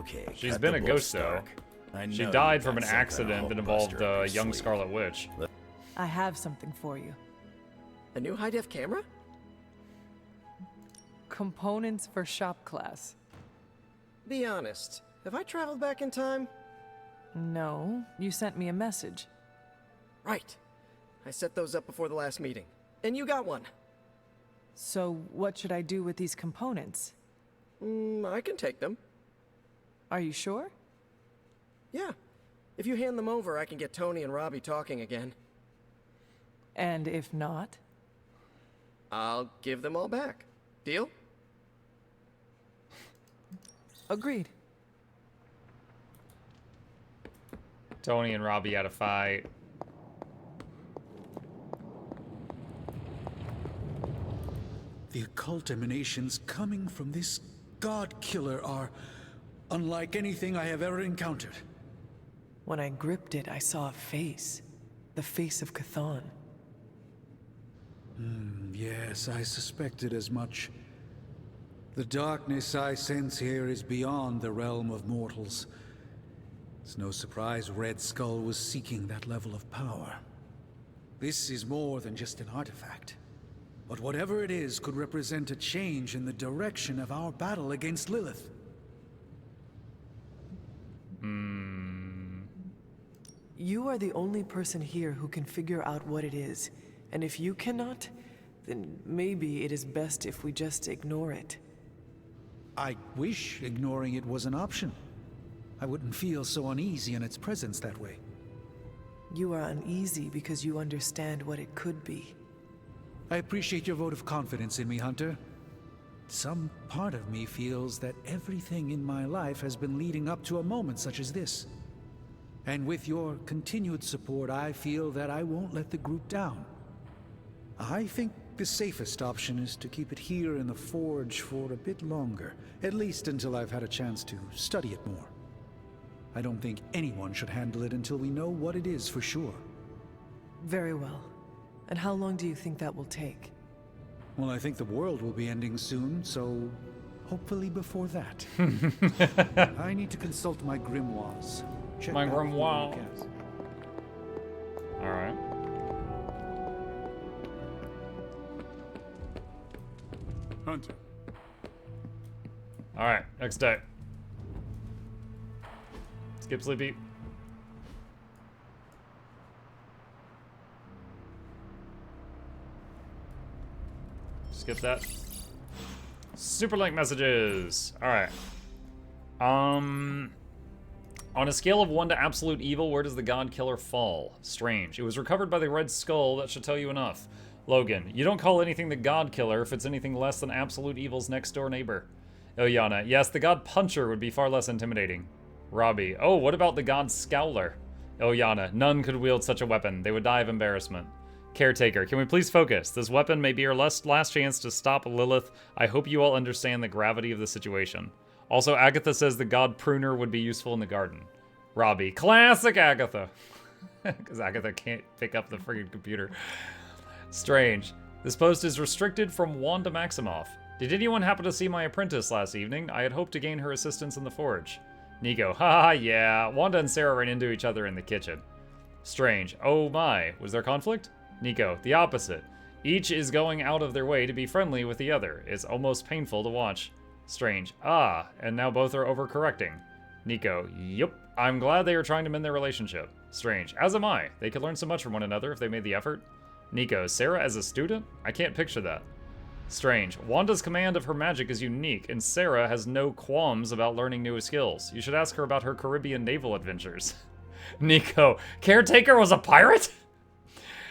Okay. She's been a ghost, though. She died from an accident that involved the young Scarlet Witch. I have something for you. A new high-def camera? Components for shop class. Be honest, have I traveled back in time? No, you sent me a message. Right. I set those up before the last meeting. And you got one. So what should I do with these components? I can take them. Are you sure? Yeah. If you hand them over, I can get Tony and Robbie talking again. And if not? I'll give them all back. Deal? Agreed. Tony and Robbie had a fight. The occult emanations coming from this god killer are unlike anything I have ever encountered. When I gripped it, I saw a face. The face of Chthon. Yes, I suspected as much. The darkness I sense here is beyond the realm of mortals. It's no surprise Red Skull was seeking that level of power. This is more than just an artifact. But whatever it is could represent a change in the direction of our battle against Lilith. You are the only person here who can figure out what it is. And if you cannot, then maybe it is best if we just ignore it. I wish ignoring it was an option. I wouldn't feel so uneasy in its presence that way. You are uneasy because you understand what it could be. I appreciate your vote of confidence in me, Hunter. Some part of me feels that everything in my life has been leading up to a moment such as this. And with your continued support, I feel that I won't let the group down. I think the safest option is to keep it here in the forge for a bit longer, at least until I've had a chance to study it more. I don't think anyone should handle it until we know what it is for sure. Very well. And how long do you think that will take? Well, I think the world will be ending soon, so hopefully before that. I need to consult my grimoires. Check My out grimoire. the recast. Alright. Hunter. Alright, next day. Skip Sleepy. Skip that. Superlink messages. Alright. On a scale of 1 to absolute evil, where does the God Killer fall? Strange. It was recovered by the Red Skull. That should tell you enough. Logan, you don't call anything the God Killer if it's anything less than absolute evil's next-door neighbor. Ilyana, yes, the God Puncher would be far less intimidating. Robbie, oh, what about the God Scowler? Ilyana, none could wield such a weapon. They would die of embarrassment. Caretaker, can we please focus? This weapon may be our last chance to stop Lilith. I hope you all understand the gravity of the situation. Also, Agatha says the God Pruner would be useful in the garden. Robbie, classic Agatha. Because Agatha can't pick up the friggin' computer. Strange. This post is restricted from Wanda Maximoff. Did anyone happen to see my apprentice last evening? I had hoped to gain her assistance in the forge. Nico, haha, yeah. Wanda and Sarah ran into each other in the kitchen. Strange. Oh my, was there conflict? Nico, the opposite. Each is going out of their way to be friendly with the other. It's almost painful to watch. Strange. Ah, and now both are overcorrecting. Nico, yup. I'm glad they are trying to mend their relationship. Strange. As am I. They could learn so much from one another if they made the effort. Nico, Sarah as a student? I can't picture that. Strange. Wanda's command of her magic is unique, and Sarah has no qualms about learning new skills. You should ask her about her Caribbean naval adventures. Nico, Caretaker was a pirate?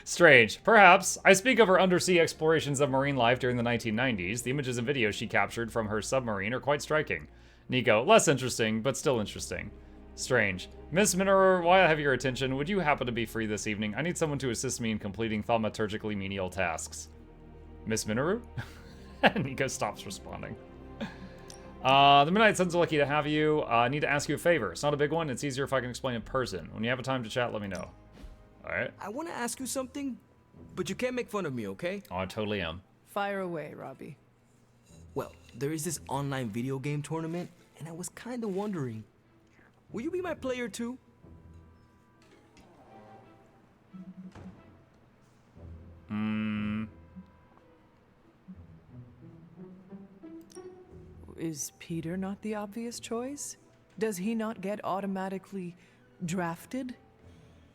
Strange. Perhaps. I speak of her undersea explorations of marine life during the 1990s. The images and videos she captured from her submarine are quite striking. Nico, less interesting, but still interesting. Strange. Miss Minoru, while I have your attention, would you happen to be free this evening? I need someone to assist me in completing thaumaturgically menial tasks. Miss Minoru? Nico stops responding. The Midnight Suns are lucky to have you. I need to ask you a favor. It's not a big one. It's easier if I can explain in person. When you have a time to chat, let me know. Alright. I want to ask you something, but you can't make fun of me, okay? Oh, I totally am. Fire away, Robbie. Well, there is this online video game tournament, and I was kinda wondering, will you be my player too? Is Peter not the obvious choice? Does he not get automatically drafted?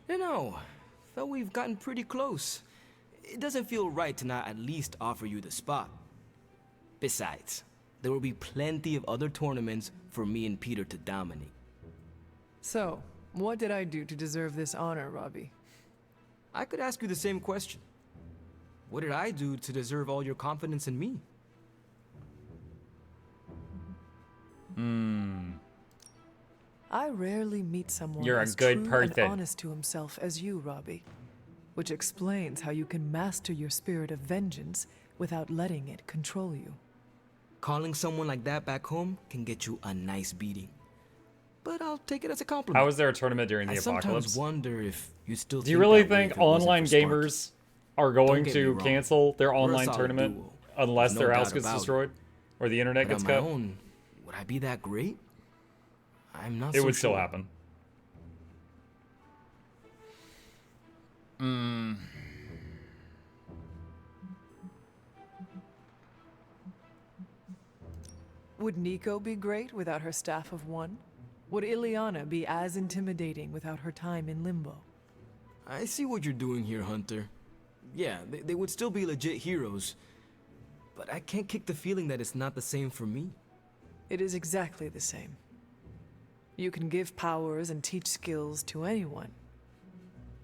No. Felt we've gotten pretty close. It doesn't feel right to not at least offer you the spot. Besides, there will be plenty of other tournaments for me and Peter to dominate. So, what did I do to deserve this honor, Robbie? I could ask you the same question. What did I do to deserve all your confidence in me? I rarely meet someone You're a as good true person. and honest to himself as you, Robbie. Which explains how you can master your spirit of vengeance without letting it control you. Calling someone like that back home can get you a nice beating. But I'll take it as a compliment. How is there a tournament during the I apocalypse? sometimes wonder if you still Do you really that way think if it wasn't online for Sparky. gamers are going get me to wrong. cancel their We're a online solid tournament duo. unless There's no their house doubt gets about it. destroyed or the internet But gets on my cut? own, would I be that great? I'm not It so would still sure. happen. Would Nico be great without her staff of one? Would Ileana be as intimidating without her time in limbo? I see what you're doing here, Hunter. Yeah, they would still be legit heroes. But I can't kick the feeling that it's not the same for me. It is exactly the same. You can give powers and teach skills to anyone,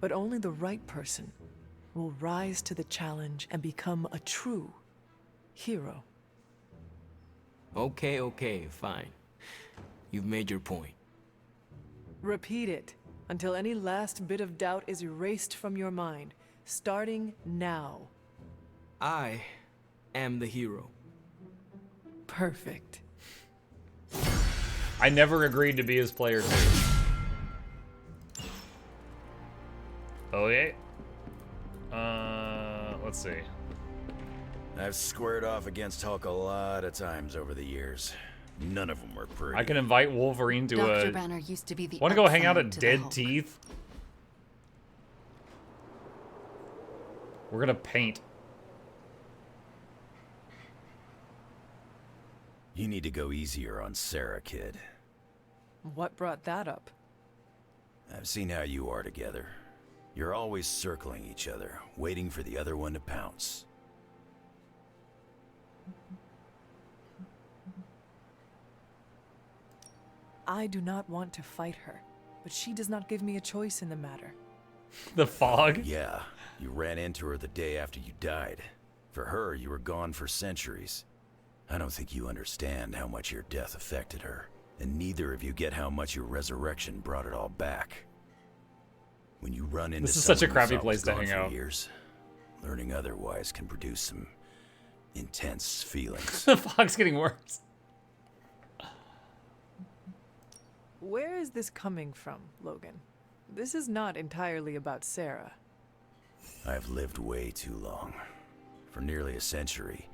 but only the right person will rise to the challenge and become a true hero. Okay, fine. You've made your point. Repeat it until any last bit of doubt is erased from your mind, starting now. I am the hero. Perfect. I never agreed to be his player too. Okay. Let's see. I've squared off against Hulk a lot of times over the years. None of them were pretty. I can invite Wolverine to Dr. a... Banner used to be the Want to go hang out upside at to the Dead Hulk. Teeth? We're gonna paint. You need to go easier on Sarah, kid. What brought that up? I've seen how you are together. You're always circling each other, waiting for the other one to pounce. I do not want to fight her, but she does not give me a choice in the matter. The fog? Yeah, you ran into her the day after you died. For her, you were gone for centuries. I don't think you understand how much your death affected her, and neither of you get how much your resurrection brought it all back. When you run into This is such a someone crappy who's place to always hang gone out. for years, learning otherwise can produce some intense feelings. The fog's getting worse. Where is this coming from, Logan? This is not entirely about Sarah. I've lived way too long. For nearly a century,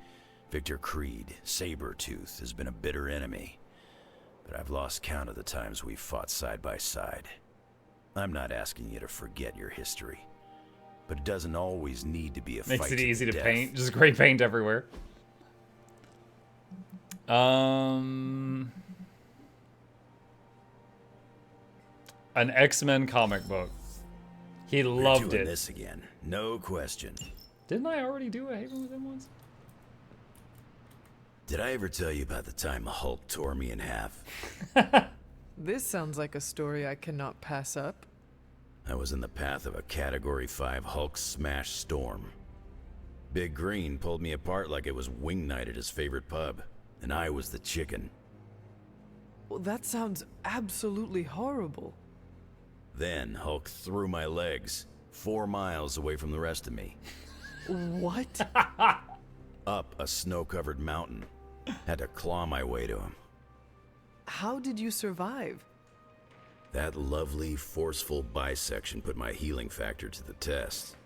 Victor Creed, Sabretooth, has been a bitter enemy. But I've lost count of the times we've fought side by side. I'm not asking you to forget your history. But it doesn't always need to be a fight Makes it the easy to death. paint. Just great paint everywhere. An X-Men comic book. He We're loved doing it. this again, no question. Didn't I already do a Haven with him once? Did I ever tell you about the time the Hulk tore me in half? This sounds like a story I cannot pass up. I was in the path of a Category 5 Hulk smash storm. Big Green pulled me apart like it was wing night at his favorite pub, and I was the chicken. Well, that sounds absolutely horrible. Then Hulk threw my legs 4 miles away from the rest of me, What? up a snow-covered mountain. Had to claw my way to him. How did you survive? That lovely, forceful bisection put my healing factor to the test.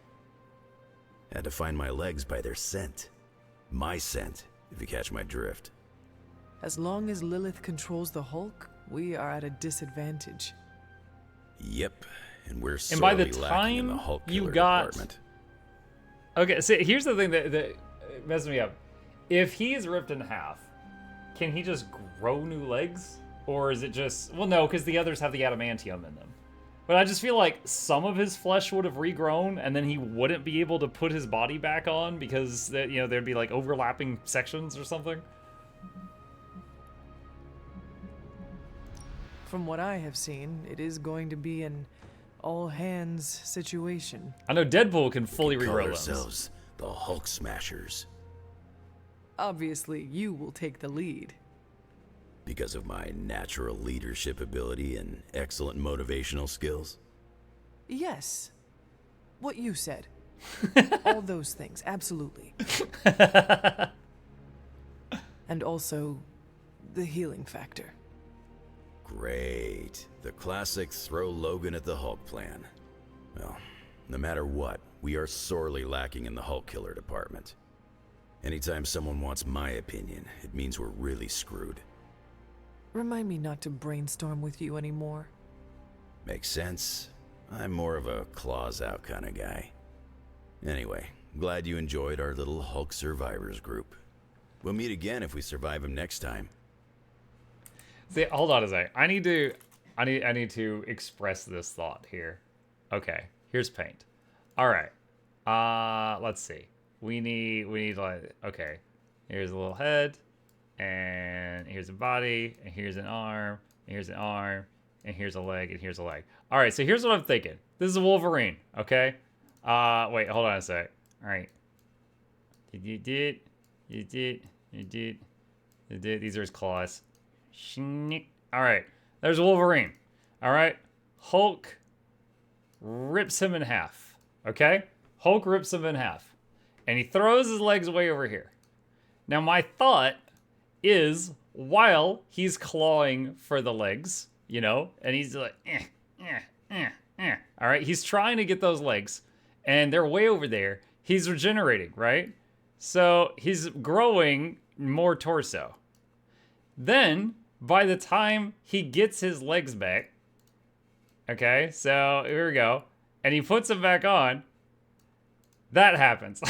Had to find my legs by their scent. My scent, if you catch my drift. As long as Lilith controls the Hulk, we are at a disadvantage. Yep, and we're And by the sorely lacking in the time Hulk you killer got- department. Okay, so here's the thing that messes me up. If he's ripped in half, can he just grow new legs? Or is it just... Well, no, because the others have the adamantium in them. But I just feel like some of his flesh would have regrown, and then he wouldn't be able to put his body back on because, there'd be, like, overlapping sections or something. From what I have seen, it is going to be an all-hands situation. I know Deadpool can fully Call regrow limbs. ourselves the Hulk Smashers Obviously, you will take the lead. because of my natural leadership ability and excellent motivational skills. Yes. What you said. All those things, absolutely. And also, the healing factor. Great. The classic throw Logan at the Hulk plan. Well, no matter what, we are sorely lacking in the Hulk killer department. Anytime someone wants my opinion, it means we're really screwed. Remind me not to brainstorm with you anymore. Makes sense. I'm more of a claws out kind of guy. Anyway, glad you enjoyed our little Hulk survivors group. We'll meet again if we survive him next time. See, hold on a sec. I need to express this thought here. Okay, here's paint. All right. Let's see. We need like, okay. Here's a little head, and here's a body, and here's an arm, and here's an arm, and here's a leg, and here's a leg. All right, so here's what I'm thinking. This is a Wolverine, okay? Wait, hold on a sec. All right. You did. These are his claws. All right, there's Wolverine. All right, Hulk rips him in half. Okay, Hulk rips him in half, and he throws his legs way over here. Now, my thought is, while he's clawing for the legs, and he's like, all right, he's trying to get those legs, and they're way over there. He's regenerating, right? So he's growing more torso. Then, by the time he gets his legs back, okay, so here we go, and he puts them back on, that happens.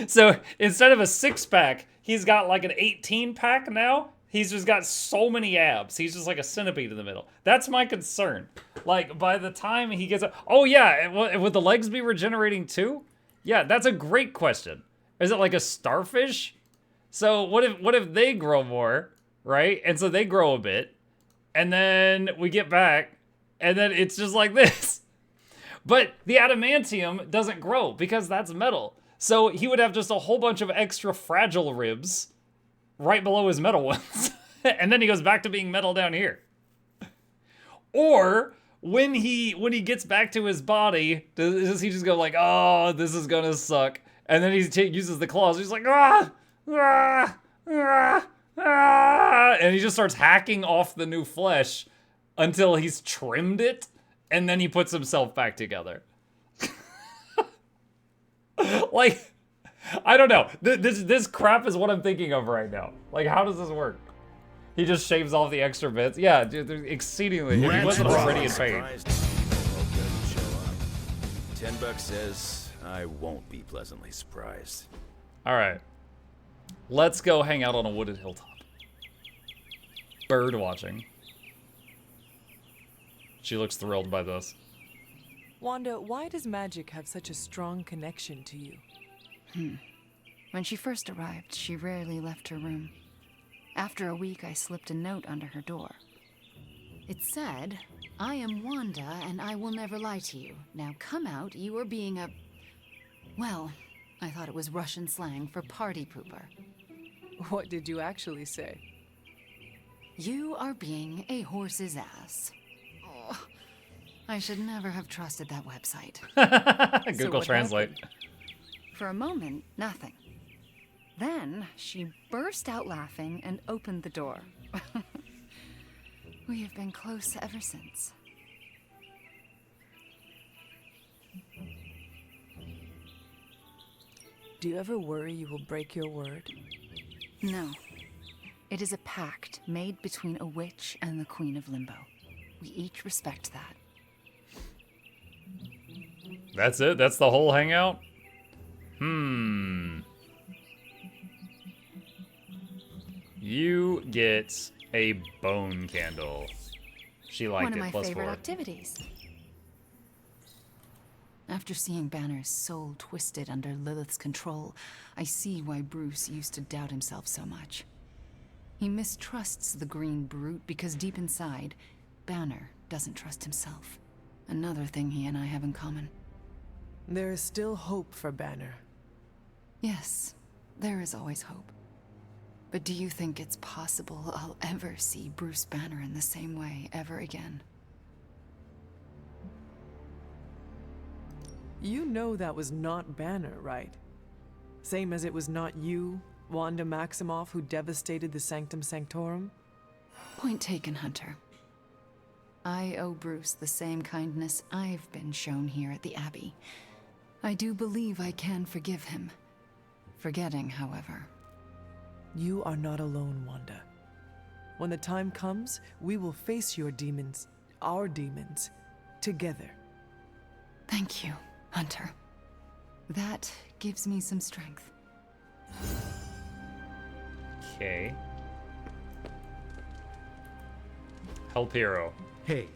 So instead of a 6-pack, he's got like an 18-pack now. He's just got so many abs. He's just like a centipede in the middle. That's my concern. Like, by the time he gets up... Oh, yeah, would the legs be regenerating too? Yeah, that's a great question. Is it like a starfish? So what if they grow more, right? And so they grow a bit, and then we get back, and then it's just like this. But the adamantium doesn't grow because that's metal. So he would have just a whole bunch of extra fragile ribs right below his metal ones. And then he goes back to being metal down here. Or when he gets back to his body, does he just go like, oh, this is gonna suck? And then he uses the claws. He's like, ah! And he just starts hacking off the new flesh until he's trimmed it, and then he puts himself back together. Like, I don't know. This crap is what I'm thinking of right now. Like, how does this work? He just shaves off the extra bits. Yeah, dude, exceedingly. If he wasn't already in pain. $10 says I won't be pleasantly surprised. All right. Let's go hang out on a wooded hilltop. Bird watching. She looks thrilled by this. Wanda, why does magic have such a strong connection to you? When she first arrived, she rarely left her room. After a week, I slipped a note under her door. It said, "I am Wanda, and I will never lie to you. Now come out, you are being a... Well, I thought it was Russian slang for party pooper. What did you actually say? You are being a horse's ass." Oh, I should never have trusted that website. Google what Translate. happened? For a moment, nothing. Then she burst out laughing and opened the door. We have been close ever since. Do you ever worry you will break your word? No. It is a pact made between a witch and the Queen of Limbo. We each respect that. That's it? That's the whole hangout? You get a bone candle. She liked One of it, my plus favorite 4. activities. After seeing Banner's soul twisted under Lilith's control, I see why Bruce used to doubt himself so much. He mistrusts the green brute because deep inside, Banner doesn't trust himself. Another thing he and I have in common. There is still hope for Banner. Yes, there is always hope. But do you think it's possible I'll ever see Bruce Banner in the same way ever again? You know that was not Banner, right? Same as it was not you, Wanda Maximoff, who devastated the Sanctum Sanctorum? Point taken, Hunter. I owe Bruce the same kindness I've been shown here at the Abbey. I do believe I can forgive him. Forgetting, however. You are not alone, Wanda. When the time comes, we will face your demons, our demons, together. Thank you, Hunter. That gives me some strength. Okay. Help Hero. Hey,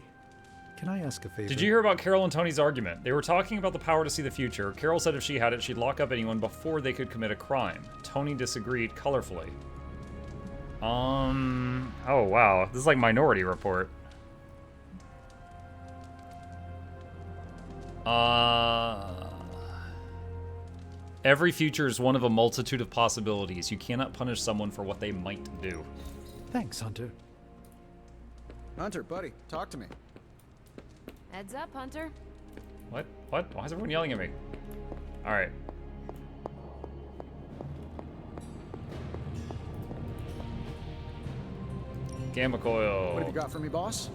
can I ask a favor? Did you hear about Carol and Tony's argument? They were talking about the power to see the future. Carol said if she had it, she'd lock up anyone before they could commit a crime. Tony disagreed colorfully. Oh wow, this is like Minority Report. Every future is one of a multitude of possibilities. You cannot punish someone for what they might do. Thanks, Hunter. Hunter, buddy, talk to me. Heads up, Hunter. What? What? Why is everyone yelling at me? Alright. Gamma coil. What have you got for me, boss?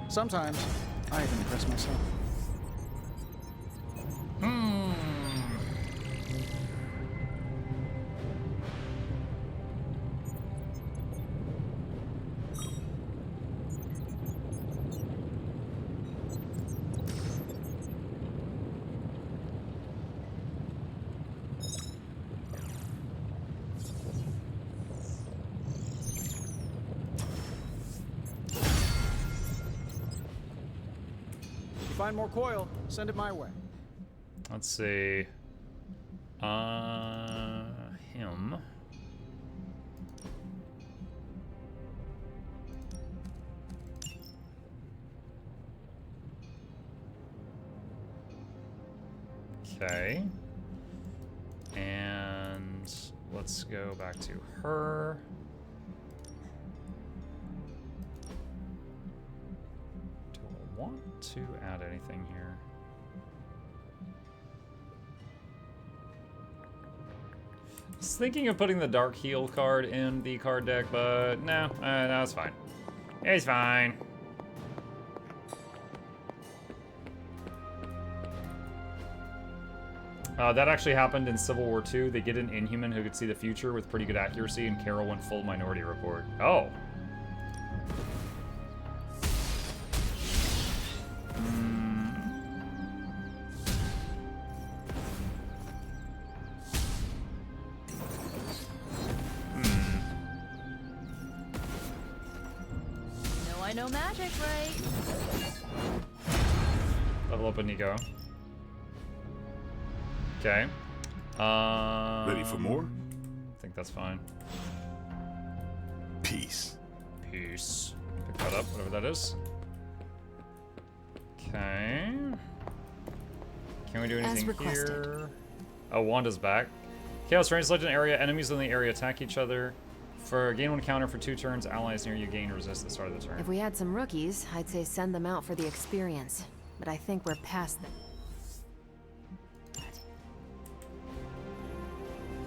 Sometimes I even impress myself. Find more coil, send it my way. Let's see. Him. Okay. And let's go back to her. Want to add anything here? I was thinking of putting the Dark Heal card in the card deck, but no, no, it's fine. It's fine. That actually happened in Civil War II. They get an Inhuman who could see the future with pretty good accuracy, and Carol went full Minority Report. Oh. No magic, right? Level up a Nico. Okay. Ready for more? I think that's fine. Peace. Peace. Pick that up, whatever that is. Okay. Can we do anything here? Oh, Wanda's back. Chaos Range Legend area. Enemies in the area attack each other. For gain 1 counter for 2 turns, allies near you gain resist at the start of the turn. If we had some rookies, I'd say send them out for the experience. But I think we're past them.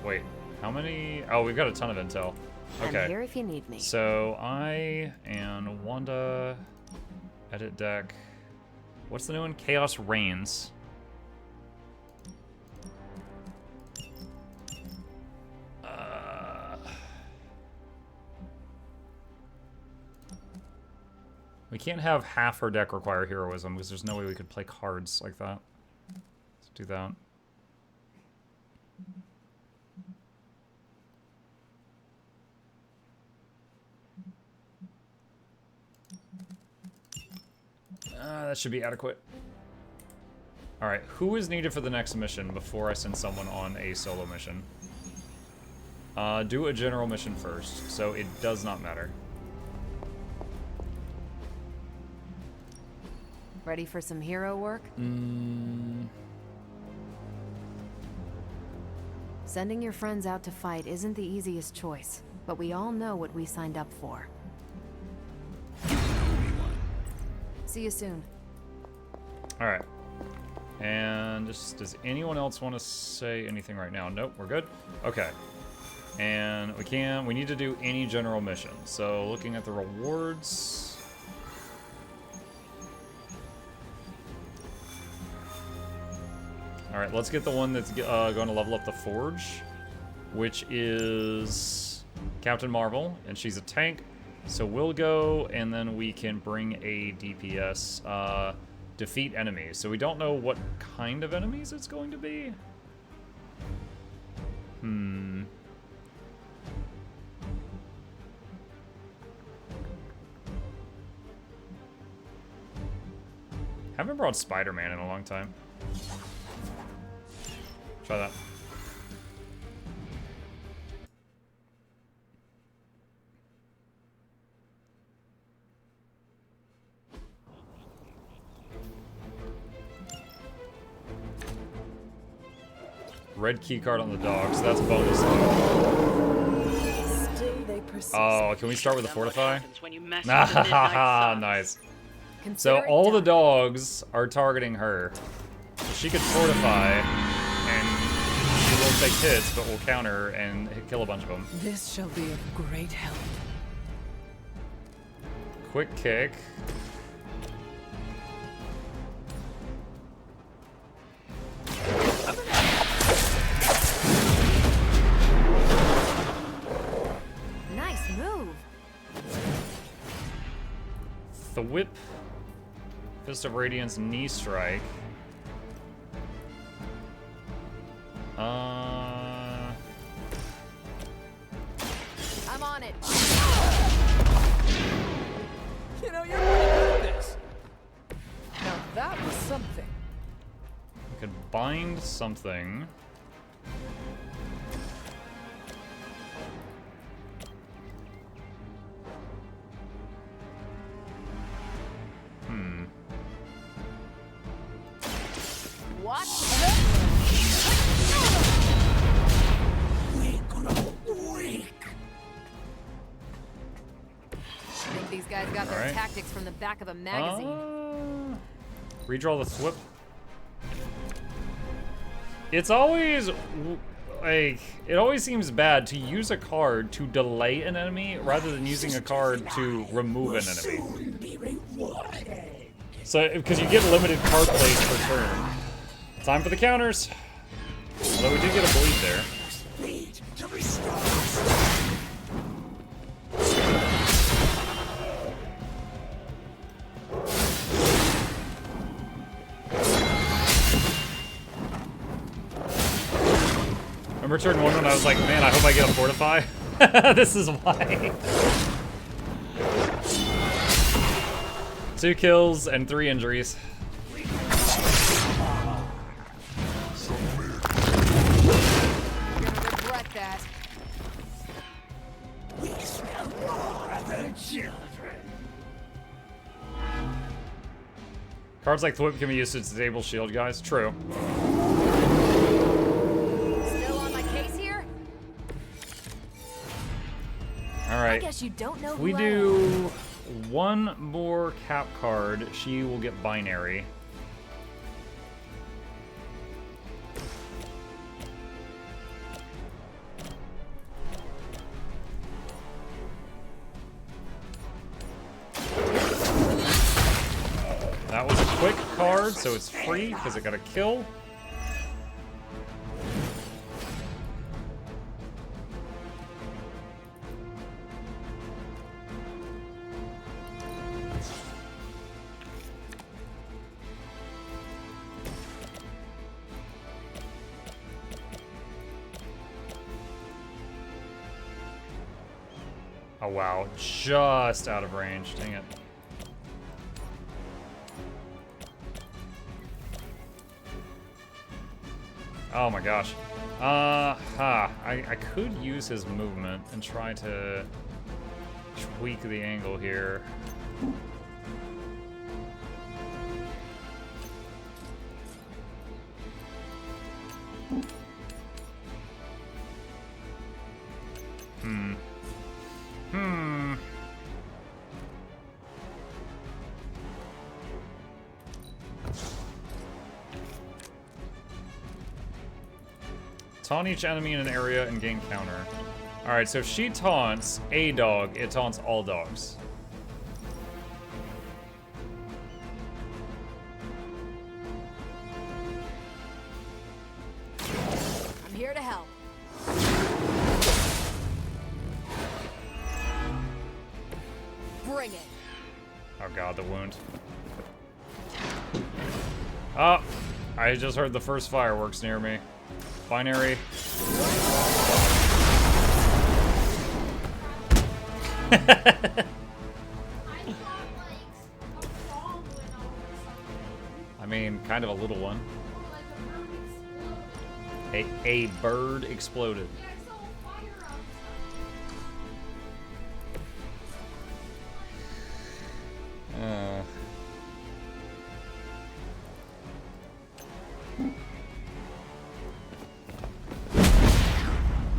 Wait, how many? Oh, we've got a ton of intel. Okay. I'm here if you need me. So I and Wanda edit deck. What's the new one? Chaos Reigns. We can't have half her deck require heroism because there's no way we could play cards like that. Let's do that. That should be adequate. Alright, who is needed for the next mission before I send someone on a solo mission? Do a general mission first, so it does not matter. Ready for some hero work? Sending your friends out to fight isn't the easiest choice, but we all know what we signed up for. See you soon. Alright. And just, does anyone else want to say anything right now? Nope, we're good. Okay. And we need to do any general mission. So looking at the rewards. Alright, let's get the one that's going to level up the Forge, which is Captain Marvel, and she's a tank. So we'll go, and then we can bring a DPS, defeat enemies. So we don't know what kind of enemies it's going to be. Haven't brought Spider-Man in a long time. Try that. Red key card on the dog, so that's bonus. Oh, can we start with the Fortify? Nice. So all the dogs are targeting her. She could Fortify, and she will take hits, but will counter and kill a bunch of them. This shall be of great help. Quick kick. Nice move. The whip. Fist of Radiance, knee strike. I'm on it. You know, you're pretty good at this. Now that was something. We could bind something. What? I think these guys got their tactics from the back of a magazine. Redraw the Thwip. It's always like, it always seems bad to use a card to delay an enemy rather than using a card to remove an enemy. So, because you get limited card plays per turn. Time for the counters. Although we did get a bleed there. Remember turn 1 when I was like, man, I hope I get a Fortify? This is why. 2 kills and 3 injuries. Cards like Thwip can be used to disable shield guys. True. Still on my case here? Alright. I guess you don't know If we who I do one more cap card, she will get binary. That was a quick card, so it's free because it got a kill. Oh wow, just out of range. Dang it. Oh my gosh. I could use his movement and try to tweak the angle here. Taunt each enemy in an area and gain counter. Alright, so if she taunts a dog, it taunts all dogs. I'm here to help. Bring it. Oh god, the wound. Oh, I just heard the first fireworks near me. Binary. I mean, kind of a little one. A bird exploded.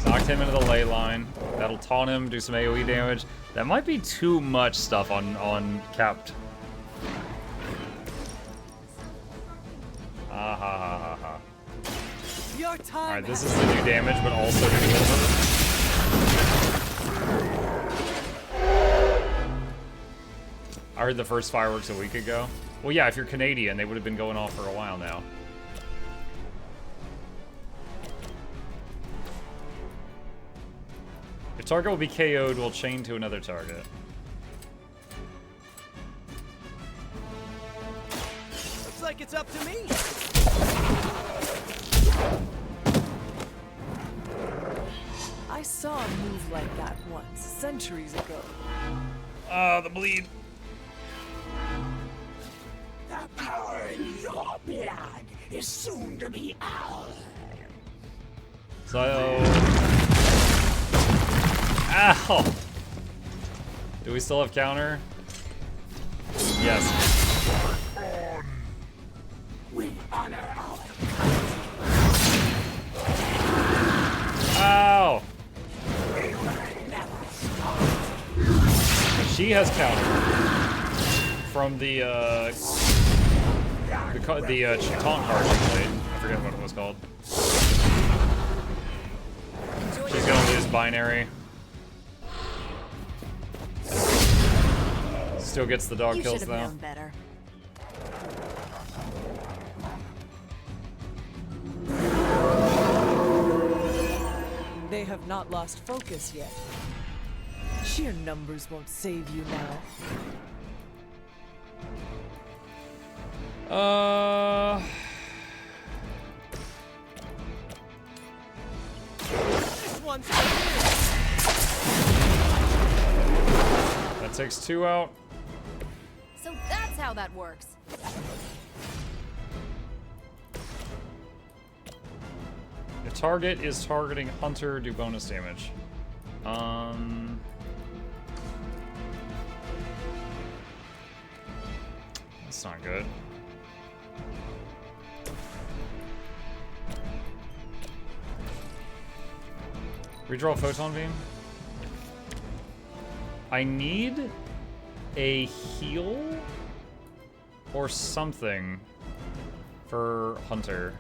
Knocked him into the ley line. That'll taunt him, do some AoE damage. That might be too much stuff on capped. Ah ha ha ha ha. Your time. Alright, this is the new damage, but also new deliver. I heard the first fireworks a week ago. Well, yeah, if you're Canadian, they would have been going off for a while now. If target will be KO'd, will chain to another target. Looks like it's up to me. I saw a move like that once, centuries ago. Ah, the bleed. The power in your blood is soon to be ours. So... Ow! Do we still have counter? Yes. We honor our Ow! She has counter from the taunt card she played. I forget what it was called. She's gonna lose binary. Still gets the dog kills though. Known better. They have not lost focus yet. Sheer numbers won't save you now. This one's That takes 2 out. So that's how that works. The target is targeting Hunter, do bonus damage. That's not good. Redraw Photon Beam. I need a heal or something for Hunter.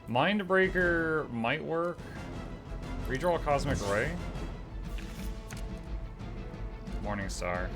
Mindbreaker might work. Redraw Cosmic Ray. Morning Star.